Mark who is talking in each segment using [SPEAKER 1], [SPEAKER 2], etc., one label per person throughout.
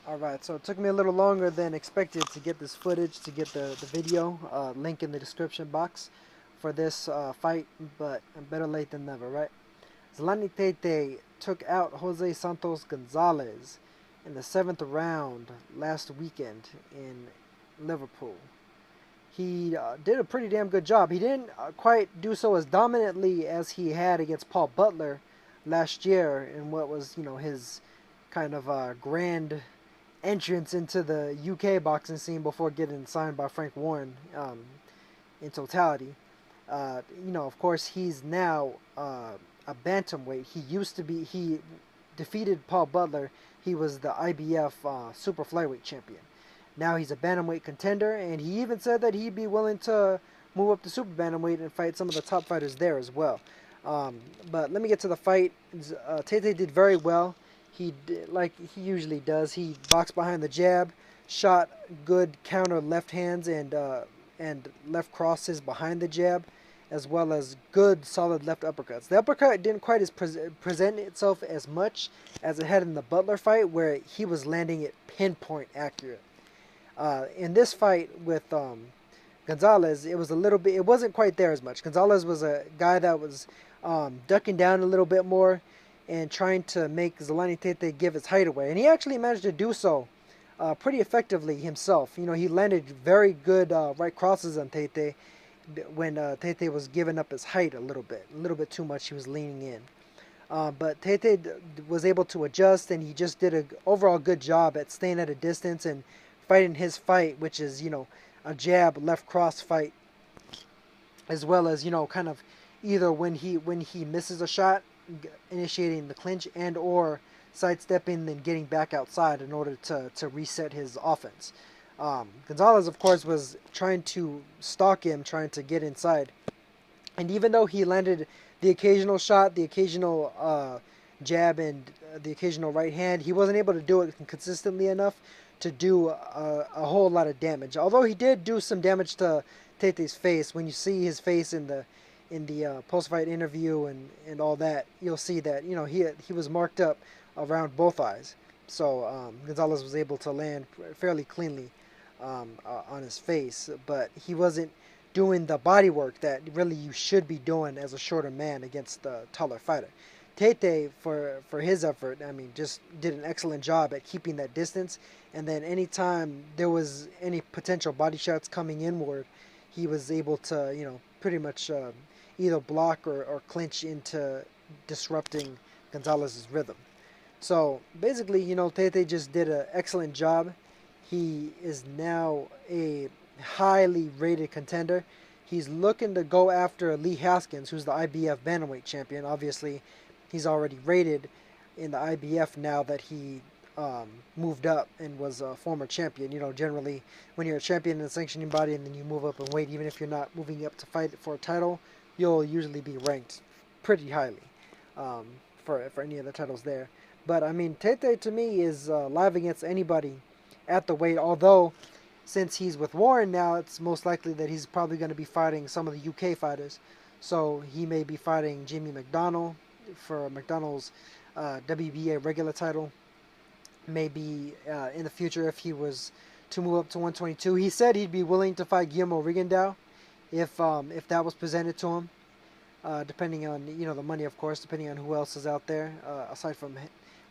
[SPEAKER 1] Alright, so it took me a little longer than expected to get this footage, to get the video. Link in the description box for this fight, but better late than never, right? Zolani Tete took out Jose Santos Gonalez in the 7th round last weekend in Liverpool. He did a pretty damn good job. He didn't quite do so as dominantly as he had against Paul Butler last year in what was, his kind of grand entrance into the UK boxing scene before getting signed by Frank Warren in totality. Of course, he's now a bantamweight. He defeated Paul Butler. He was the IBF super flyweight champion. Now he's a bantamweight contender, and he even said that he'd be willing to move up to super bantamweight and fight some of the top fighters there as well. But let me get to the fight. Tete did very well. He did, like he usually does. He boxed behind the jab, shot good counter left hands and left crosses behind the jab, as well as good solid left uppercuts. The uppercut didn't quite present itself as much as it had in the Butler fight, where he was landing it pinpoint accurate. In this fight with Gonzalez, it was a little bit. It wasn't quite there as much. Gonzalez was a guy that was ducking down a little bit more and trying to make Zolani Tete give his height away, and he actually managed to do so pretty effectively himself. He landed very good right crosses on Tete when Tete was giving up his height a little bit too much. He was leaning in. But Tete was able to adjust, and he just did an overall good job at staying at a distance and fighting his fight, which is, a jab left cross fight, as well as, kind of either when he misses a shot, initiating the clinch, and or sidestepping and getting back outside in order to reset his offense. Gonzalez, of course, was trying to stalk him, trying to get inside. And even though he landed the occasional shot, the occasional jab, and the occasional right hand, he wasn't able to do it consistently enough to do a whole lot of damage. Although he did do some damage to Tete's face. When you see his face in the post-fight interview and all that, you'll see that he was marked up around both eyes. So Gonzalez was able to land fairly cleanly on his face, but he wasn't doing the body work that really you should be doing as a shorter man against the taller fighter. Tete, for his effort, just did an excellent job at keeping that distance, and then anytime there was any potential body shots coming inward, he was able to, pretty much either block or clinch into disrupting Gonzalez's rhythm. So basically, Tete just did an excellent job. He is now a highly rated contender. He's looking to go after Lee Haskins, who's the IBF bantamweight champion. Obviously, he's already rated in the IBF now that he moved up and was a former champion. Generally, when you're a champion in a sanctioning body and then you move up in weight, even if you're not moving up to fight for a title, you'll usually be ranked pretty highly for any of the titles there. But, Tete to me is live against anybody at the weight, although since he's with Warren now, it's most likely that he's probably going to be fighting some of the UK fighters. So he may be fighting Jimmy McDonnell for McDonnell's WBA regular title. Maybe in the future, if he was to move up to 122, he said he'd be willing to fight Guillermo Rigondeaux if that was presented to him, depending on the money, of course, depending on who else is out there aside from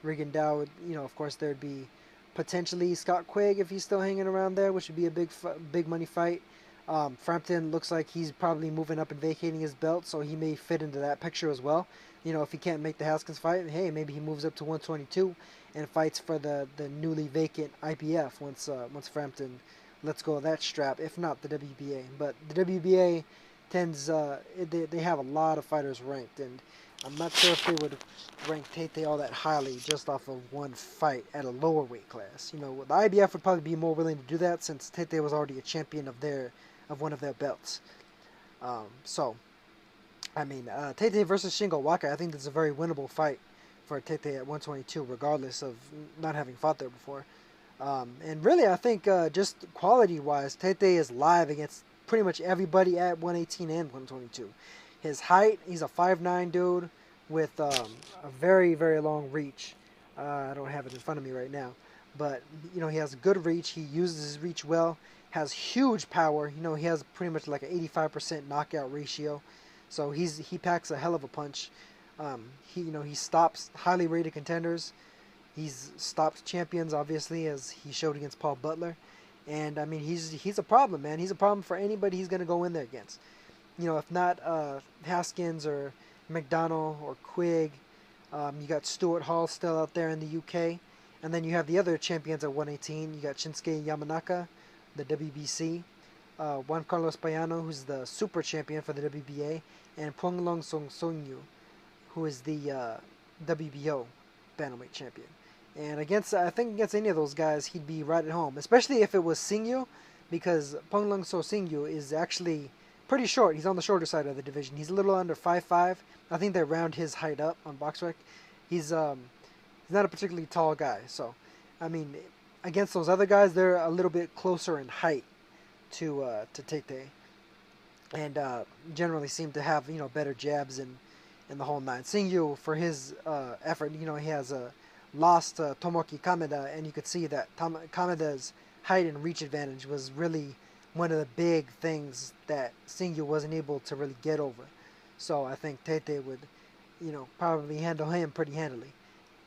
[SPEAKER 1] Rigondeaux. Of course, there'd be potentially Scott Quigg if he's still hanging around there, which would be a big money fight. Frampton looks like he's probably moving up and vacating his belt, so he may fit into that picture as well. If he can't make the Haskins fight, hey, maybe he moves up to 122 and fights for the newly vacant IBF once Frampton lets go of that strap, if not the WBA. But the WBA tends, they have a lot of fighters ranked, and I'm not sure if they would rank Tete all that highly just off of one fight at a lower weight class. The IBF would probably be more willing to do that since Tete was already a champion of one of their belts. Tete versus Shingo Waka, I think that's a very winnable fight for Tete at 122, regardless of not having fought there before. And really, I think just quality-wise, Tete is live against pretty much everybody at 118 and 122. His height, he's a 5'9" dude with a very, very long reach. I don't have it in front of me right now, but you know he has good reach. He uses his reach well. Has huge power. You know he has pretty much like an 85% knockout ratio, so he packs a hell of a punch. He stops highly rated contenders. He's stopped champions, obviously, as he showed against Paul Butler. And I mean, he's a problem, man. He's a problem for anybody he's gonna go in there against. You know, if not Haskins or McDonald or Quigg, you got Stuart Hall still out there in the UK, and then you have the other champions at 118. You got Shinsuke Yamanaka, the WBC, Juan Carlos Payano, who's the super champion for the WBA, and Ponglong Song Songyu, who is the WBO bantamweight champion. And I think against any of those guys, he'd be right at home. Especially if it was Singyu, because Ponglong So Singyu is actually pretty short. He's on the shorter side of the division. He's a little under 5'5". I think they round his height up on BoxRec. He's not a particularly tall guy. So, I mean, against those other guys, they're a little bit closer in height to Tete, and generally seem to have better jabs and the whole nine. Singyu, for his effort, he has lost Tomoki Kameda, and you could see that Kameda's height and reach advantage was really one of the big things that Singyu wasn't able to really get over. So I think Tete would, probably handle him pretty handily.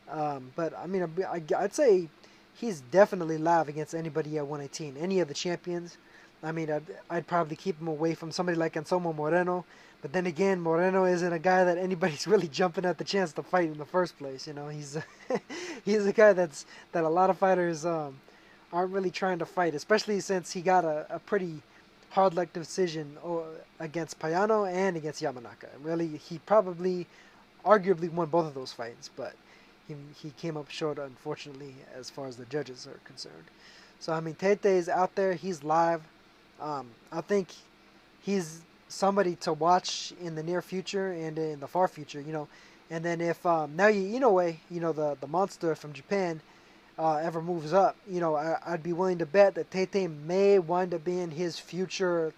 [SPEAKER 1] But I mean, I'd say he's definitely live against anybody at 118. Any of the champions. I mean, I'd probably keep him away from somebody like Anselmo Moreno. But then again, Moreno isn't a guy that anybody's really jumping at the chance to fight in the first place. He's he's a guy that a lot of fighters aren't really trying to fight, especially since he got a pretty hard luck decision against Payano and against Yamanaka. Really, he probably, arguably won both of those fights, but he came up short, unfortunately, as far as the judges are concerned. So I mean, Tete's out there. He's live. I think he's somebody to watch in the near future and in the far future, And then if Naoya Inoue, the monster from Japan, ever moves up, I'd be willing to bet that Tete may wind up being his future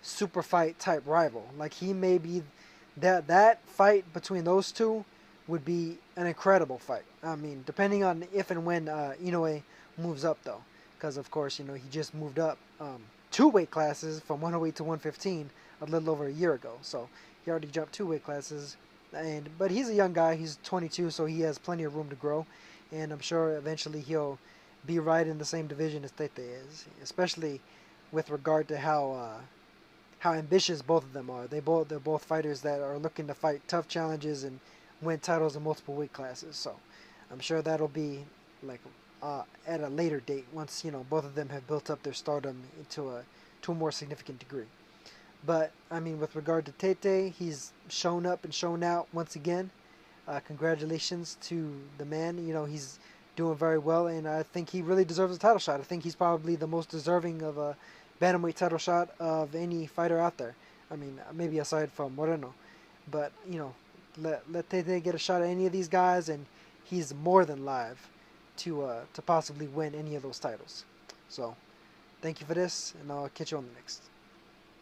[SPEAKER 1] super fight type rival. Like he may be that fight between those two would be an incredible fight. I mean, depending on if and when Inoue moves up though, because of course he just moved up 2 weight classes from 108 to 115 a little over a year ago. So he already jumped 2 weight classes, but he's a young guy. He's 22, so he has plenty of room to grow, and I'm sure eventually he'll be right in the same division as Tete is, especially with regard to how ambitious both of them are. They're both fighters that are looking to fight tough challenges and win titles in multiple weight classes. So I'm sure that'll be like at a later date once both of them have built up their stardom to a more significant degree. But I mean, with regard to Tete, he's shown up and shown out once again. Congratulations to the man. He's doing very well, and I think he really deserves a title shot. I think he's probably the most deserving of a bantamweight title shot of any fighter out there. I mean, maybe aside from Moreno, but let Tete get a shot at any of these guys, and he's more than live to possibly win any of those titles. So, thank you for this, and I'll catch you on the next.